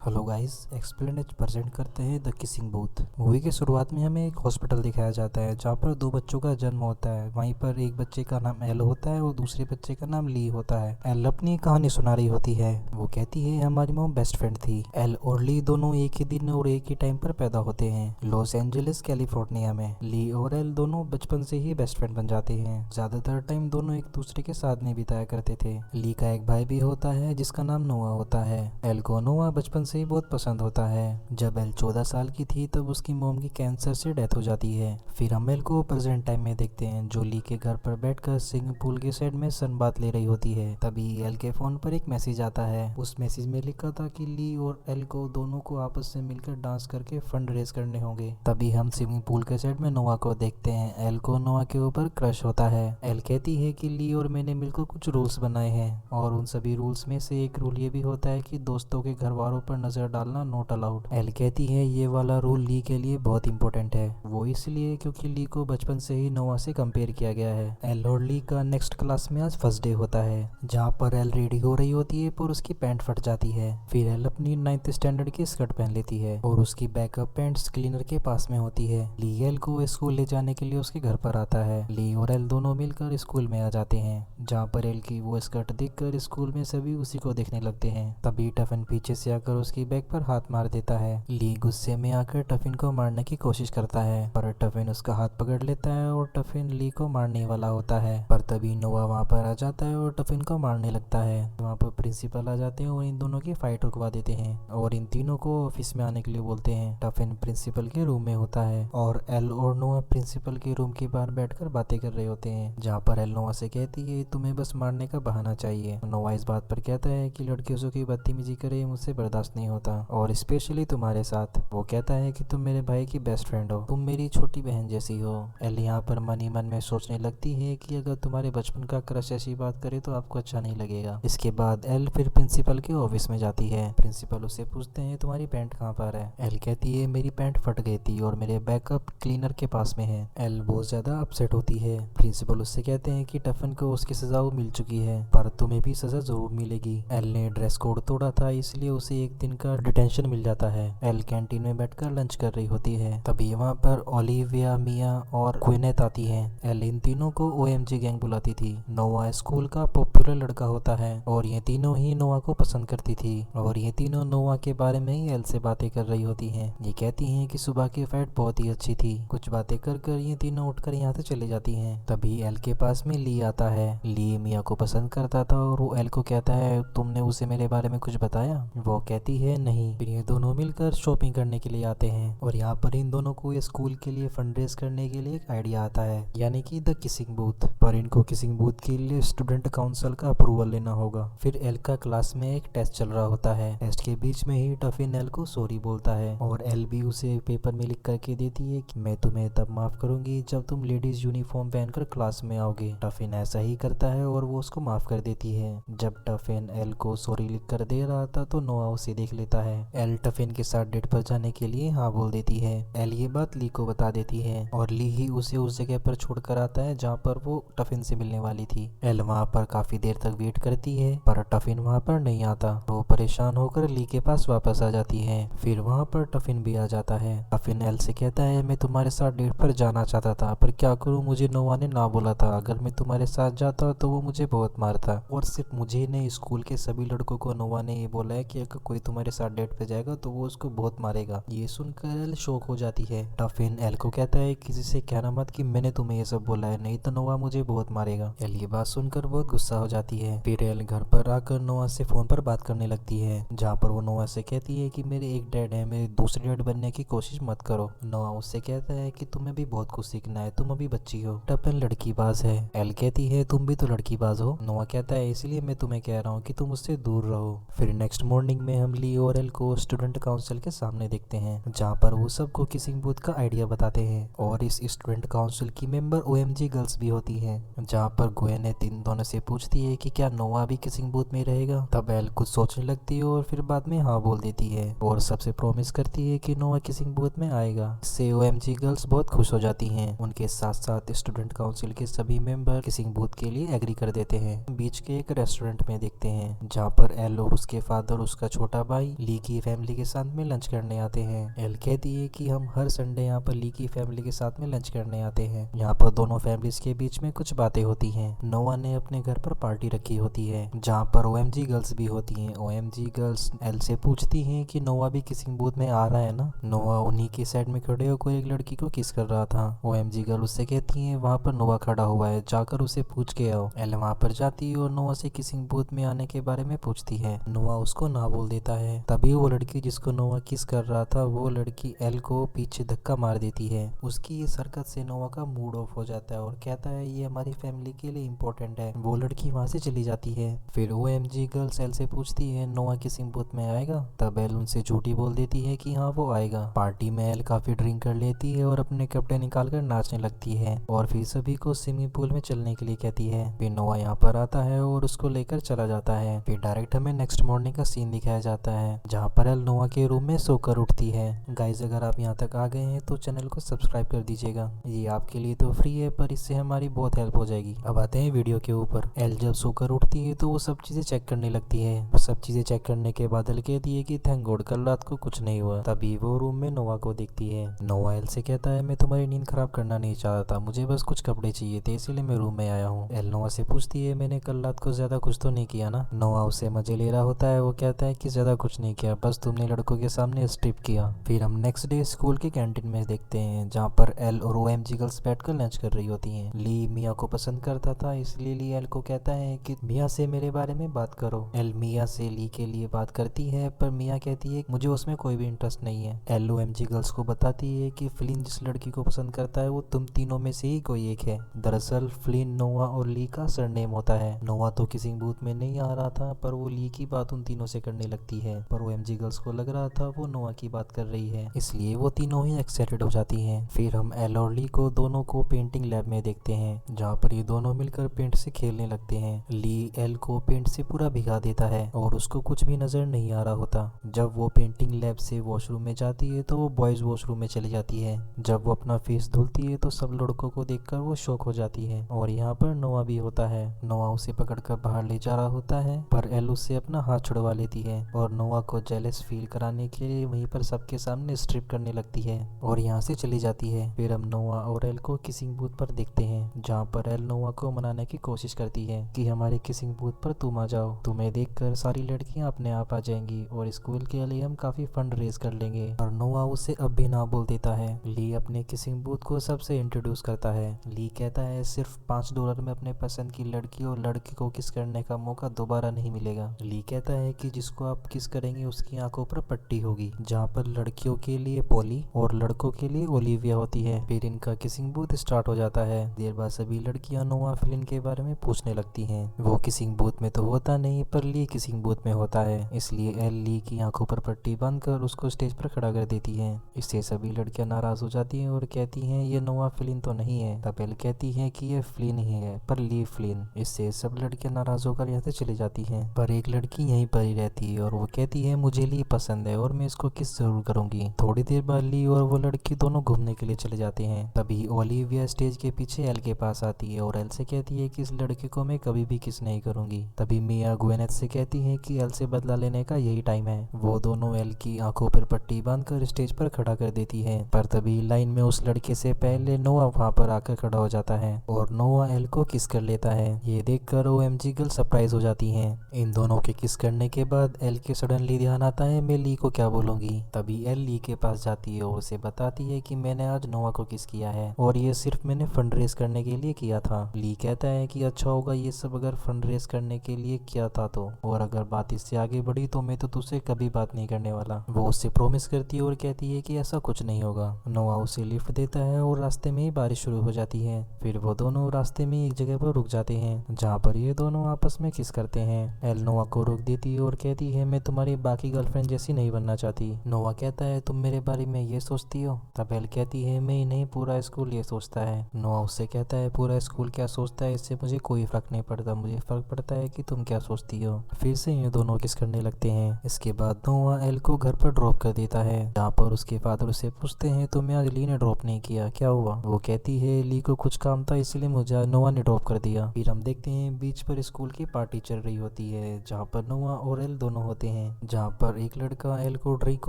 Hello guys, एक्सप्लेनेज present करते हैं the kissing booth. Movie के शुरुआत में हमें एक हॉस्पिटल दिखाया जाता है जहाँ पर दो बच्चों का जन्म होता है। वहीं पर एक बच्चे का नाम एल होता है और दूसरे बच्चे का नाम ली होता है। एल अपनी कहानी सुना रही होती है। वो कहती है हमारी मॉम बेस्ट फ्रेंड थी। एल और ली दोनों एक ही दिन और एक ही टाइम पर पैदा होते हैं, लॉस एंजलिस कैलिफोर्निया में। ली और एल दोनों बचपन से ही बेस्ट फ्रेंड बन जाते हैं। ज्यादातर टाइम दोनों एक दूसरे के साथ में बिताया करते थे। ली का एक भाई भी होता है जिसका नाम नोआ होता है। एल को नोआ बचपन से ही बहुत पसंद होता है। जब एल 14 साल की थी तब उसकी मॉम की कैंसर से डेथ हो जाती है। फिर हम एल को प्रेजेंट टाइम में देखते हैं जो ली के घर पर बैठकर स्विमिंग पूल के साइड में सनबाथ ले रही होती है। तभी एल के फोन पर एक मैसेज आता है। उस मैसेज में लिखा था कि ली और एल को दोनों को आपस में मिलकर डांस करके फंड रेज करने होंगे। तभी हम स्विमिंग पूल के साइड में नोआ को देखते हैं। एल को नोआ के ऊपर क्रश होता है। एल कहती है कि ली और मैंने मिलकर कुछ रूल्स बनाए हैं और उन सभी रूल्स में से एक रूल ये भी होता है कि दोस्तों के घर वालों पर नजर डालना नॉट अलाउड। एल कहती है ये वाला रूल ली के लिए बहुत इंपॉर्टेंट है। वो इसलिए क्योंकि ली को बचपन से ही नोआ से कंपेयर किया गया है। एल और ली का नेक्स्ट क्लास में आज फर्स्ट डे होता है जहाँ पर एल रेडी हो रही होती है पर उसकी पैंट फट जाती है। फिर एल अपनी 9th स्टैंडर्ड की स्कर्ट पहन लेती है और उसकी बैकअप पैंट्स क्लीनर के पास में होती है। ली एल को स्कूल ले जाने के लिए उसके घर पर आता है। ली और एल दोनों मिलकर स्कूल में आ जाते हैं जहाँ पर एल की वो स्कर्ट देखकर स्कूल में सभी उसी को देखने लगते हैं। तभी टफन पीछे से आकर उसकी बैग पर हाथ मार देता है। ली गुस्से में आकर टफिन को मारने की कोशिश करता है पर टफिन उसका हाथ पकड़ लेता है और टफिन ली को मारने वाला होता है। पर तभी नोआ वहाँ पर आ जाता है और टफिन को मारने लगता है। वहाँ पर प्रिंसिपल आ जाते हैं और इन दोनों की फाइट रुकवा देते हैं और इन तीनों को ऑफिस में आने के लिए बोलते हैं। टफिन प्रिंसिपल के रूम में होता है और एल और नोआ प्रिंसिपल के रूम के बाहर बैठकर बातें कर रहे होते हैं जहाँ पर एल नोआ से कहती है तुम्हें बस मारने का बहाना चाहिए। नोआ इस बात पर कहता है कि लड़कियों की बदतमीजी करे मुझसे बर्दाश्त नहीं होता और स्पेशली तुम्हारे साथ। वो कहता है कि तुम मेरे भाई की बेस्ट फ्रेंड हो, तुम मेरी छोटी बहन जैसी हो। एल यहाँ पर मन ही मन में सोचने लगती है कि अगर तुम्हारे बचपन का क्रश ऐसी बात करे तो आपको अच्छा नहीं लगेगा। इसके बाद एल फिर प्रिंसिपल के ऑफिस में जाती है। प्रिंसिपल उससे पूछते हैं तुम्हारी पैंट कहाँ पर है। एल कहती है मेरी पैंट फट गई थी और मेरे बैकअप क्लीनर के पास में है। एल बहुत ज्यादा अपसेट होती है। प्रिंसिपल उससे कहते हैं कि टफन को उसकी सजा मिल चुकी है पर तुम्हें भी सजा जरूर मिलेगी। एल ने ड्रेस कोड तोड़ा था इसलिए उसे एक दिन का डिटेंशन मिल जाता है। एल कैंटीन में बैठकर लंच कर रही होती है। तभी वहाँ पर ओलिविया, मिया और क्विनेथ आती है। एल इन तीनों को OMG गैंग बुलाती थी। नोआ स्कूल का पॉपुलर लड़का होता है और ये तीनों ही नोआ को पसंद करती थी और ये तीनों नोआ के बारे में ही एल से बातें कर रही होती हैं। ये कहती हैं कि सुबह की फाइट बहुत ही अच्छी थी। कुछ बातें कर कर ये तीनों उठकर यहाँ से चले जाती हैं। तभी एल के पास में ली आता है। ली मिया को पसंद करता था और वो एल को कहता है तुमने उसे मेरे बारे में कुछ बताया। वो कहती है नहीं। फिर ये दोनों मिलकर शॉपिंग करने के लिए आते हैं और यहाँ पर इन दोनों को स्कूल के लिए फंडरेज करने के लिए एक आइडिया आता है यानी कि द किसिंग बूथ। पर इनको किसिंग बूथ के लिए स्टूडेंट काउंसिल का अप्रूवल लेना होगा। फिर एल का क्लास में एक टेस्ट चल रहा होता है। टेस्ट के बीच में ही टफिन एल को सॉरी बोलता है और एल भी उसे पेपर में लिख करके देती है कि मैं तुम्हें तब माफ करूंगी जब तुम लेडीज यूनिफॉर्म पहनकर क्लास में आओगे। टफिन ऐसा ही करता है और वो उसको माफ कर देती है। जब टफिन एल को सॉरी लिख कर दे रहा था तो नोआ उसे देख लेता है। एल टफिन के साथ डेट पर जाने के लिए हाँ बोल देती है। एल ये बात ली को बता देती है और ली ही उसे उस जगह पर छोड़कर आता है जहाँ पर वो टफिन से मिलने वाली थी। एल वहाँ पर काफी देर तक वेट करती है पर टफिन वहाँ पर नहीं आता। वो परेशान होकर ली के पास वापस आ जाती है। फिर वहाँ पर टफिन भी आ जाता है। टफिन एल से कहता है मैं तुम्हारे साथ डेट पर जाना चाहता था पर क्या करूँ मुझे नोआ ने ना बोला था। अगर मैं तुम्हारे साथ जाता तो वो मुझे बहुत मारता और सिर्फ मुझे नहीं स्कूल के सभी लड़कों को नोआ ने ये बोला है कि अगर कोई तुम्हारे साथ डेट पे जाएगा तो वो उसको बहुत मारेगा। ये सुनकर एल शॉक हो जाती है। टफिन एल को कहता है किसी से कहना मत कि मैंने तुम्हें ये सब बोला है नहीं तो नोआ मुझे बहुत मारेगा। एल ये बात सुनकर बहुत गुस्सा हो जाती है। फिर एल घर पर आकर नोआ से फोन पर बात करने लगती है जहाँ पर वो नोआ से कहती है कि मेरे एक डैड है, मेरे दूसरे डैड बनने की कोशिश मत करो। नोआ उससे कहता है कि तुम्हें भी बहुत कुछ सीखना है, तुम अभी बच्ची हो। टफिन लड़की बाज है। एल कहती है तुम भी तो लड़की बाज हो। नोआ कहता है इसलिए मैं तुम्हें कह रहा हूँ कि तुम उससे दूर रहो। फिर नेक्स्ट मॉर्निंग में हम ली और एल को स्टूडेंट काउंसिल के सामने देखते हैं जहाँ पर वो सबको किसिंग बूथ का आइडिया बताते हैं और इस स्टूडेंट काउंसिल की मेंबर OMG गर्ल्स भी होती हैं जहाँ पर ग्वेनेथ इन दोनों से पूछती है कि क्या नोआ भी किसिंग बूथ में रहेगा। तब एल कुछ सोचने लगती है और फिर बाद में हाँ बोल देती है और सबसे प्रॉमिस करती है कि नोआ किसिंग बूथ में आएगा। इससे OMG गर्ल्स बहुत खुश हो जाती हैं। उनके साथ साथ स्टूडेंट काउंसिल के सभी मेंबर किसिंग बूथ के लिए एग्री कर देते हैं। बीच के एक रेस्टोरेंट में देखते हैं जहाँ पर एल और उसके फादर, उसका छोटा भाई ली की फैमिली के साथ में लंच करने आते हैं। एल कहती है कि हम हर संडे यहाँ पर ली की फैमिली के साथ में लंच करने आते हैं। यहाँ पर दोनों फैमिलीज के बीच में कुछ बातें होती हैं। नोआ ने अपने घर पर पार्टी रखी होती है जहाँ पर ओएमजी गर्ल्स भी होती हैं। ओएमजी गर्ल्स एल से पूछती हैं कि नोआ भी किसिंग बूथ में आ रहा है ना। नोआ उन्हीं के साइड में खड़े होकर एक लड़की को किस कर रहा था। ओएमजी गर्ल उससे कहती है वहाँ पर नोआ खड़ा हुआ है, जाकर उसे पूछ के आओ। एल वहाँ पर जाती है और नोआ से किसिंग बूथ में आने के बारे में पूछती है। नोआ उसको ना बोल देता है। तभी वो लड़की जिसको नोआ किस कर रहा था वो लड़की एल को पीछे धक्का मार देती है। उसकी इस हरकत से नोआ का मूड ऑफ हो जाता है और कहता है ये हमारी फैमिली के लिए इम्पोर्टेंट है। वो लड़की वहाँ से चली जाती है। फिर ओएमजी गर्ल्स एल से पूछती है नोआ किसिंग बूथ में आएगा। तब एल उनसे झूठी बोल देती है कि हाँ वो आएगा। पार्टी में एल काफी ड्रिंक कर लेती है और अपने कपड़े निकाल कर नाचने लगती है और फिर सभी को स्विमिंग पूल में चलने के लिए कहती है। फिर नोआ यहाँ पर आता है और उसको लेकर चला जाता है। फिर डायरेक्ट हमें नेक्स्ट मॉर्निंग का सीन दिखाया जाता है जहाँ पर एल नोआ के रूम में सोकर उठती है। गाइज अगर आप यहाँ तक आ गए हैं तो चैनल को सब्सक्राइब कर दीजिएगा, ये आपके लिए तो फ्री है पर इससे हमारी बहुत हेल्प हो जाएगी। अब आते हैं वीडियो के ऊपर। एल जब सोकर उठती है तो वो सब चीजें चेक करने लगती है। सब चीजें चेक करने के बाद एल कहती है कि थैंक गॉड कल रात को कुछ नहीं हुआ। तभी वो रूम में नोआ को देखती है। नोआ एल से कहता है मैं तुम्हारी नींद खराब करना नहीं चाहता, मुझे बस कुछ कपड़े चाहिए थे इसीलिए मैं रूम में आया हूँ। एल नोआ से पूछती है मैंने कल रात को ज्यादा कुछ तो नहीं किया ना। नोआ उसे मजे ले रहा होता है। वो कहता है कि ज्यादा कुछ नहीं किया, बस तुमने लड़कों के सामने स्ट्रिप किया। फिर हम नेक्स्ट डे स्कूल के कैंटीन में देखते हैं जहाँ पर एल और ओएमजी गर्ल्स बैठकर लंच कर रही होती हैं। ली मिया को पसंद करता था इसलिए ली एल को कहता है कि मिया से मेरे बारे में बात करो। एल मिया से ली के लिए बात करती है पर मिया कहती है मुझे उसमें कोई भी इंटरेस्ट नहीं है। एल ओएमजी गर्ल्स को बताती है कि फ्लिन जिस लड़की को पसंद करता है वो तुम तीनों में से ही कोई एक है। दरअसल फ्लिन नोआ और ली का सरनेम होता है। नोआ तो किसिंग बूथ में नहीं आ रहा था पर वो ली की बात उन तीनों से करने लगती है, पर ओएमजी गर्ल्स को लग रहा था वो नोआ की बात कर रही है इसलिए वो तीनों ही एक्साइटेड हो जाती हैं। फिर हम एल और ली को दोनों को पेंटिंग लैब में देखते हैं जहाँ पर ये दोनों मिलकर पेंट से खेलने लगते हैं। ली एल को पेंट से पूरा भिगा देता है और उसको कुछ भी नजर नहीं आ रहा होता। जब वो पेंटिंग लैब से वॉशरूम में जाती है तो वो बॉयज वॉशरूम में चली जाती है। जब वो अपना फेस धुलती है तो सब लड़कों को देखकर वो शॉक हो जाती है और यहाँ पर नोआ भी होता है। नोआ उसे पकड़कर बाहर ले जा रहा होता है पर एल उससे अपना हाथ छुड़वा लेती है और नोआ को जेलस फील कराने के लिए वहीं पर सबके सामने स्ट्रिप करने लगती है और यहाँ से चली जाती है। फिर हम नोआ और एल को किसिंग बूथ पर देखते हैं जहाँ पर एल नोआ को मनाने की कोशिश करती है कि हमारे किसिंग बूथ पर तुम आ जाओ, तुम्हें देखकर सारी लड़कियां अपने आप आ जाएंगी और स्कूल के लिए हम काफी फंड रेज कर लेंगे। और नोआ उसे अब भी ना बोल देता है। ली अपने किसिंग बूथ को सबसे इंट्रोड्यूस करता है। ली कहता है सिर्फ $5 में अपने पसंद की लड़की और लड़के को किस करने का मौका दोबारा नहीं मिलेगा। ली कहता है कि जिसको आप किस करेंगे उसकी आंखों पर पट्टी होगी, जहाँ पर लड़कियों के लिए पोली और लड़कों के लिए ओलिविया होती है। फिर इनका किसिंग बूथ स्टार्ट हो जाता है। देर बाद सभी लड़कियां नोआ फ्लिन के बारे में पूछने लगती हैं। वो किसिंग बूथ में तो होता नहीं पर ली किसिंग बूथ में होता है इसलिए एल ली की आंखों पर पट्टी बांधकर उसको स्टेज पर खड़ा कर देती है। इससे सभी लड़कियां नाराज हो जाती हैं और कहती हैं ये नोआ फ्लिन तो नहीं है। तब एल कहती है कि ये फ्लिन ही है पर ली फ्लिन। इससे सब लड़कियां नाराज होकर यहाँ से चली जाती हैं पर एक लड़की यहीं पर ही रहती है और वो कहती है मुझे ली पसंद है और मैं इसको किस जरूर करूंगी। थोड़ी देर बाद ली और वो लड़की दोनों घूमने के लिए चले जाते हैं। तभी ओलिविया स्टेज के पीछे एल के पास आती है और एल से कहती है कि इस लड़के को मैं कभी भी किस नहीं करूंगी। तभी मिया ग्वेनेथ से कहती है कि एल से बदला लेने का यही टाइम है। वो दोनों एल की आंखों पर पट्टी बांधकर स्टेज पर खड़ा कर देती है पर तभी लाइन में उस लड़के से पहले नोआ वहां पर आकर खड़ा हो जाता है और नोआ एल को किस कर लेता है। ये देखकर ओएमजी गर्ल सरप्राइज हो जाती हैं। इन दोनों के किस करने के बाद एल के सडनली ध्यान आता है मैं ली को क्या बोलूंगी। तभी एल ली के पास जाती है और उसे बताती है कि मैंने आज नोआ को किस किया है और ये सिर्फ मैंने फंड रेज करने के लिए किया था। ली कहता है कि अच्छा होगा ये सब अगर फंड रेज करने के लिए किया था तो, और अगर बात इससे आगे बढ़ी तो मैं तो तुझसे कभी बात नहीं करने वाला। वो उससे प्रॉमिस करती है और कहती है कि ऐसा कुछ नहीं होगा। नोआ उसे लिफ्ट देता है और रास्ते में ही बारिश शुरू हो जाती है। फिर वो दोनों रास्ते में एक जगह पर रुक जाते हैं जहाँ पर ये दोनों आपस में किस करते हैं। एल नोआ को रोक देती है और कहती है मैं तुम्हारी बाकी गर्लफ्रेंड जैसी नहीं बनना चाहती। नोआ कहता है तुम मेरे बारे में ये सोचती हो। तब एल कहती है मैं ही नहीं पूरा स्कूल ये सोचता है। नोआ उससे कहता है पूरा स्कूल क्या सोचता है इससे मुझे कोई फर्क नहीं पड़ता, मुझे फर्क पड़ता है कि तुम क्या सोचती हो। फिर से ये दोनों किस करने लगते हैं। इसके बाद नोआ एल को घर पर ड्रॉप कर देता है जहाँ पर उसके फादर उसे पूछते हैं तुम्हें आज ली ने ड्रॉप नहीं किया, क्या हुआ। वो कहती है ली को कुछ काम था इसलिए मुझे नोआ ने ड्रॉप कर दिया। फिर हम देखते हैं बीच पर स्कूल की पार्टी चल रही होती है जहाँ पर नोआ और एल दोनों होते हैं। हैं, जहाँ पर एक लड़का एल को ड्रिंक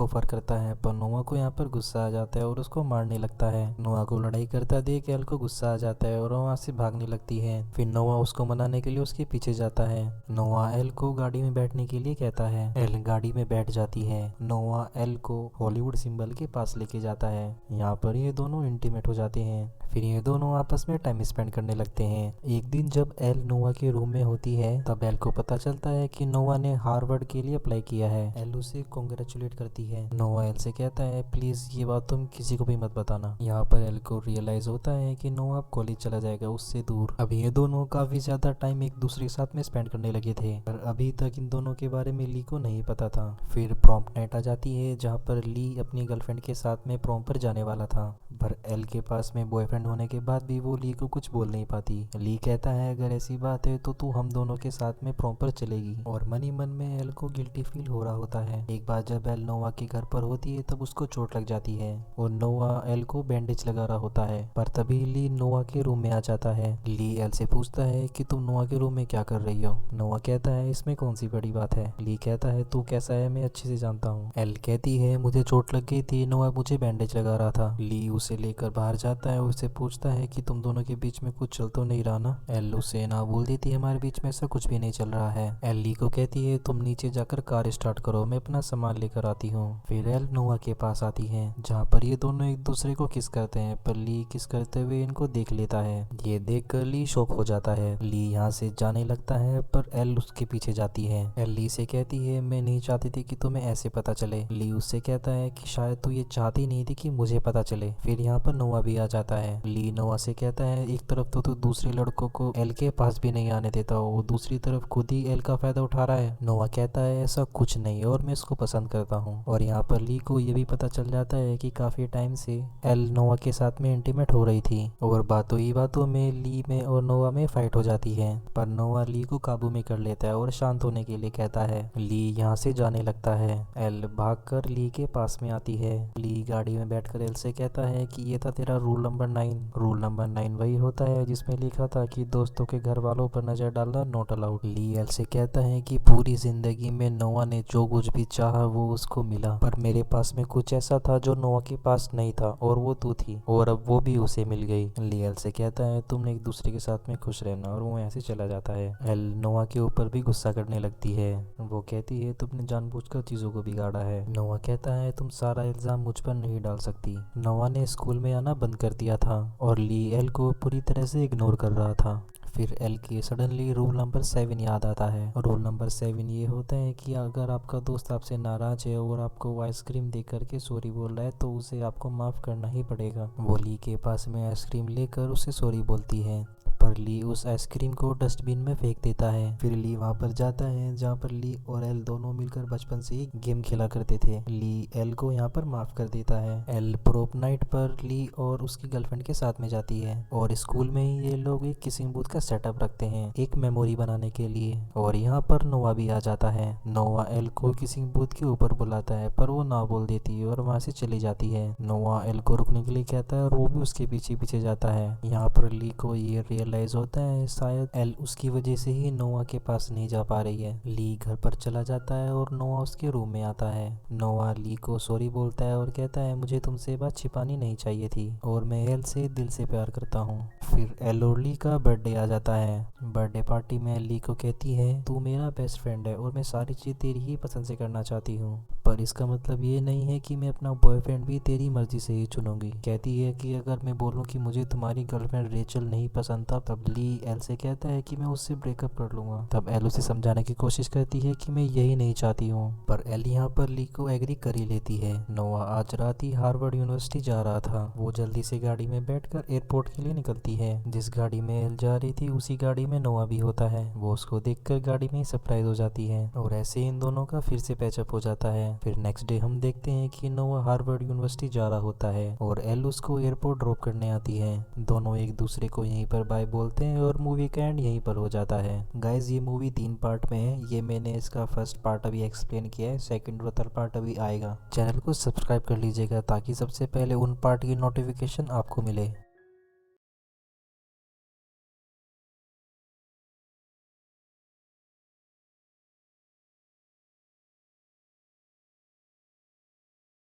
ऑफर करता है, पर नोआ को यहाँ पर गुस्सा आ जाता है और उसको मारने लगता है। नोआ को लड़ाई करता देख एल को गुस्सा आ जाता है और वहाँ से भागने लगती है। फिर नोआ उसको मनाने के लिए उसके पीछे जाता है। नोआ एल को गाड़ी में बैठने के लिए कहता है। एल गाड़ी में बैठ जाती है। नोआ एल को हॉलीवुड सिंबल के पास लेके जाता है। यहाँ पर ये दोनों इंटीमेट हो जाते हैं। फिर ये दोनों आपस में टाइम स्पेंड करने लगते हैं। एक दिन जब एल नोआ के रूम में होती है, तब एल को पता चलता है कि नोआ ने हार्वर्ड के लिए अप्लाई किया है। एल उसे कॉन्ग्रेचुलेट करती है। नोआ एल से कहता है प्लीज ये बात तुम किसी को भी मत बताना। यहाँ पर एल को रियलाइज होता है कि नोआ अब कॉलेज चला जाएगा उससे दूर। अब ये दोनों काफी ज्यादा टाइम एक दूसरे के साथ में स्पेंड करने लगे थे, पर अभी तक इन दोनों के बारे में ली को नहीं पता था। फिर प्रॉम नाइट आ जाती है, जहाँ पर ली अपनी गर्लफ्रेंड के साथ में प्रॉम पर जाने वाला था, पर एल के पास में बॉयफ्रेंड होने के बाद भी वो ली को कुछ बोल नहीं पाती। ली कहता है अगर ऐसी बात है तो तू हम दोनों के साथ में प्रॉम पर चलेगी, और मन ही मन में एल को गिल्टी फील हो रहा होता है। एक बार जब एल नोआ के घर पर होती है तब उसको चोट लग जाती है और नोआ एल को बैंडेज लगा रहा होता है, पर तभी ली नोआ के रूम में आ जाता है। ली एल से पूछता है कि तुम नोआ के रूम में क्या कर रही हो। नोआ कहता है इसमें कौन सी बड़ी बात है। ली कहता है तू कैसा है मैं अच्छे से जानता हूँ। एल कहती है मुझे चोट लग गई थी, नोआ मुझे बैंडेज लगा रहा था। ली उसे लेकर बाहर जाता है और उससे पूछता है कि तुम दोनों के बीच में कुछ चल तो नहीं रहा ना। एल उसे ना बोल देती है हमारे बीच में ऐसा कुछ भी नहीं चल रहा है। एल ली को कहती है तुम नीचे जाकर कार स्टार्ट करो, मैं अपना सामान लेकर आती हूँ। फिर एल नोआ के पास आती है, जहाँ पर ये दोनों एक दूसरे को किस करते हैं, पर ली किस करते हुए इनको देख लेता है। ये देख कर ली शॉक हो जाता है। ली यहाँ से जाने लगता है, पर एल उसके पीछे जाती है। एल ली से कहती है मैं नहीं चाहती थी कि तुम्हें ऐसे पता चले। ली उससे कहता है कि शायद तू ये चाहती नहीं थी कि मुझे पता चले। फिर यहाँ पर नोआ भी आ जाता है। ली नोआ से कहता है एक तरफ तो तू दूसरे लड़कों को एल के पास भी नहीं आने देता हो, दूसरी तरफ खुद ही एल का फायदा उठा रहा है। नोआ कहता है ऐसा कुछ नहीं और मैं इसको पसंद करता हूँ। और यहाँ पर ली को ये भी पता चल जाता है कि काफी टाइम से एल नोआ के साथ में इंटीमेट हो रही थी, और बातों ही बातों में ली में और नोआ में फाइट हो जाती है। पर नोआ ली को काबू में कर लेता है और शांत होने के लिए कहता है। ली यहाँ से जाने लगता है। एल भागकर ली के पास में आती है। ली गाड़ी में बैठकर एल से कहता है कि ये था तेरा रूल नंबर 9। रूल नंबर 9 वही होता है जिसमें लिखा था कि दोस्तों के घर वालों पर नजर डालना नॉट अलाउड। ली एल से कहता है कि पूरी जिंदगी में नोआ ने जो कुछ भी चाहा वो उसको मिला, पर मेरे पास में कुछ ऐसा था जो नोआ के पास नहीं था, और वो तू थी, और अब वो भी उसे मिल गई। ली एल से कहता है तुमने एक दूसरे के साथ में खुश रहना, और वो ऐसे चला जाता है। एल नोआ के ऊपर भी गुस्सा करने लगती है। वो कहती है तुमने जानबूझकर चीजों को बिगाड़ा है। नोआ कहता है तुम सारा इल्जाम मुझ पर नहीं डाल सकती। नोआ ने स्कूल में आना बंद कर दिया था और ली एल को पूरी तरह से इग्नोर कर रहा था। फिर एल के सडनली रूल नंबर 7 याद आता है। रूल नंबर 7 ये होता है कि अगर आपका दोस्त आपसे नाराज है और आपको आइसक्रीम दे करके सॉरी बोल रहा है तो उसे आपको माफ करना ही पड़ेगा। वो ली के पास में आइसक्रीम लेकर उसे सॉरी बोलती है, पर ली उस आइसक्रीम को डस्टबिन में फेंक देता है। फिर ली वहाँ पर जाता है जहाँ पर ली और एल दोनों मिलकर बचपन से ही गेम खेला करते थे। ली एल को यहाँ पर माफ कर देता है। एल प्रोप नाइट पर ली और उसकी गर्लफ्रेंड के साथ में जाती है, और स्कूल में ही ये लोग एक किसिंग बूथ का सेटअप रखते हैं एक मेमोरी बनाने के लिए। और यहाँ पर नोआ भी आ जाता है। नोआ एल को किसिंग बूथ के ऊपर बुलाता है, पर वो ना बोल देती है और वहाँ से चली जाती है। नोआ एल को रुकने के लिए कहता है और वो भी उसके पीछे पीछे जाता है। यहाँ पर ली को ये रियलाइज होता है शायद एल उसकी वजह से ही नोआ के पास नहीं जा पा रही है। ली घर पर चला जाता है और नोआ उसके रूम में आता है। नोआ ली को सॉरी बोलता है और कहता है मुझे तुमसे बात छिपानी नहीं चाहिए थी, और मैं एल से दिल से प्यार करता हूँ। फिर एल और ली का बर्थडे आ जाता है। बर्थडे पार्टी में ली को कहती है तू मेरा बेस्ट फ्रेंड है और मैं सारी चीज़ तेरी ही पसंद से करना चाहती हूँ, पर इसका मतलब ये नहीं है कि मैं अपना बॉयफ्रेंड भी तेरी मर्जी से ही चुनूंगी। कहती है कि अगर मैं बोलूँ कि मुझे तुम्हारी गर्लफ्रेंड रेचल नहीं पसंद था, तब ली एल से कहता है कि मैं उससे ब्रेकअप कर लूंगा। तब एल उसे समझाने की कोशिश करती है कि मैं यही नहीं चाहती हूँ, पर एल यहाँ पर ली को एग्री कर ही लेती है। नोआ आज रात ही हार्वर्ड यूनिवर्सिटी जा रहा था। वो जल्दी से गाड़ी में बैठकर एयरपोर्ट के लिए निकलती है। जिस गाड़ी में एल जा रही थी उसी गाड़ी में नोआ भी होता है। वो उसको देखकर गाड़ी में सरप्राइज हो जाती है, और ऐसे इन दोनों का फिर से पैचअप हो जाता है। फिर नेक्स्ट डे हम देखते हैं कि नोआ हार्वर्ड यूनिवर्सिटी जा रहा होता है और एल उसको एयरपोर्ट ड्रॉप करने आती है। दोनों एक दूसरे को यहीं पर बाय बोलते हैं और मूवी का एंड यहीं पर हो जाता है। गाइज ये मूवी 3 पार्ट में है। ये मैंने इसका फर्स्ट पार्ट अभी एक्सप्लेन किया है, सेकंड और थर्ड पार्ट अभी आएगा। चैनल को सब्सक्राइब कर लीजिएगा ताकि सबसे पहले उन पार्ट की नोटिफिकेशन आपको मिले।